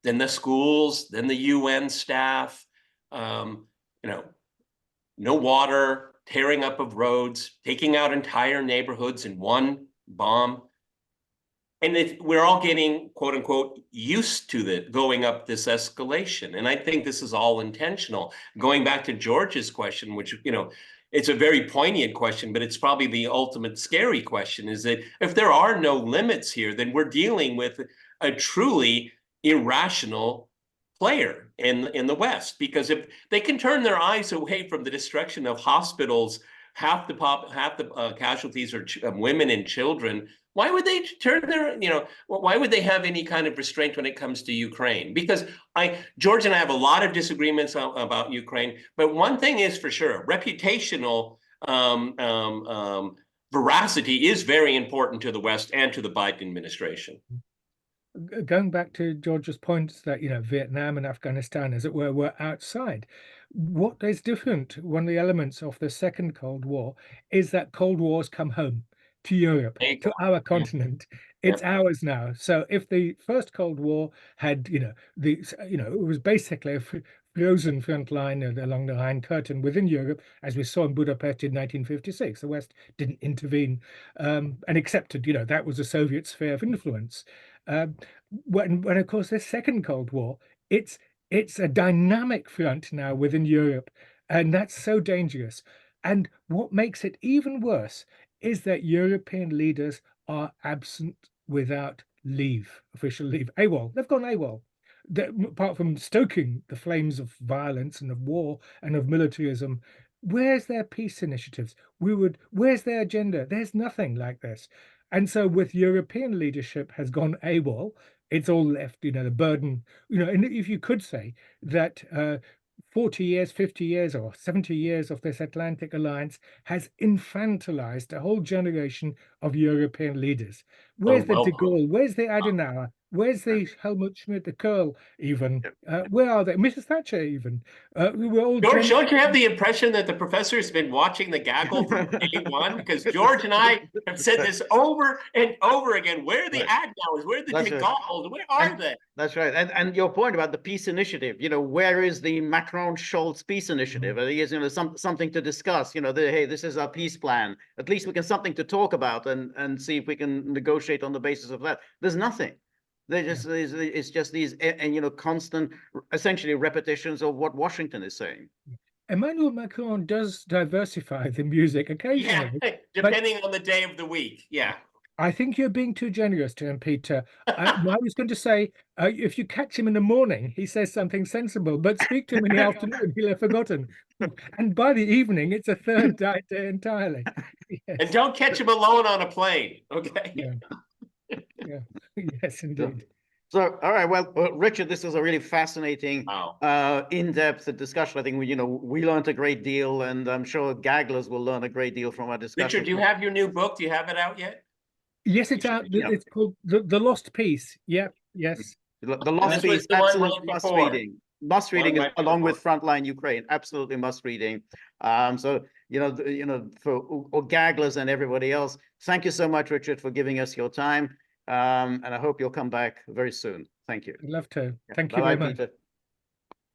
Then the schools, then the UN staff, no water, tearing up of roads, taking out entire neighborhoods in one bomb. And we're all getting, quote unquote, used to going up this escalation. And I think this is all intentional. Going back to George's question, which, it's a very poignant question, but it's probably the ultimate scary question, is that if there are no limits here, then we're dealing with a truly irrational player in the West. Because if they can turn their eyes away from the destruction of hospitals, half the casualties are women and children, why would they turn their, why would they have any kind of restraint when it comes to Ukraine? Because George and I have a lot of disagreements about Ukraine, but one thing is for sure, reputational veracity is very important to the West and to the Biden administration. Going back to George's points that, Vietnam and Afghanistan, as it were outside. What is different, one of the elements of the second Cold War, is that Cold Wars come home to Europe, to our continent. It's ours now. So if the first Cold War had, it was basically a frozen front line along the Rhine Curtain within Europe, as we saw in Budapest in 1956. The West didn't intervene and accepted, that was a Soviet sphere of influence. When of course, the second Cold War, it's a dynamic front now within Europe, and that's so dangerous. And what makes it even worse is that European leaders are absent without leave, official leave. AWOL. They've gone AWOL. Apart from stoking the flames of violence and of war and of militarism, where's their peace initiatives? Where's their agenda? There's nothing like this. And so with European leadership has gone AWOL, it's all left, the burden, and if you could say that 40 years, 50 years, or 70 years of this Atlantic alliance has infantilized a whole generation of European leaders. Where's the de Gaulle? Where's the Adenauer? Where's the Helmut Schmidt, the Kohl, even? Where are they? Mrs. Thatcher, even. We're all George, don't you have the impression that the professor has been watching the Gaggle from day one? Because George and I have said this over and over again. Where are the Adenauers? Where are the de Gaulles? Where are they? That's right. And your point about the peace initiative, where is the Macron-Scholz peace initiative? I think it's, something to discuss, hey, this is our peace plan. At least we can something to talk about and see if we can negotiate on the basis of that. There's nothing. It's just these constant, essentially repetitions of what Washington is saying. Emmanuel Macron does diversify the music occasionally. Yeah, depending on the day of the week. Yeah. I think you're being too generous to him, Peter. I was going to say, if you catch him in the morning, he says something sensible, but speak to him in the afternoon, he'll have forgotten. And by the evening, it's a third day entirely. Yes. And don't catch him alone on a plane, okay? Yeah. Yes, indeed. So, all right. Well, Richard, this was a really fascinating, in-depth discussion. I think we learned a great deal, and I'm sure Gagglers will learn a great deal from our discussion. Richard, do you have your new book? Do you have it out yet? Yes, it's out. It's called The Lost Piece. Yep. Yes. The Lost Piece. Absolutely must reading. Must reading along with Frontline Ukraine. Absolutely must reading. So for Gagglers and everybody else, thank you so much, Richard, for giving us your time. And I hope you'll come back very soon. Thank you. I'd love to. Thank you very much. Peter.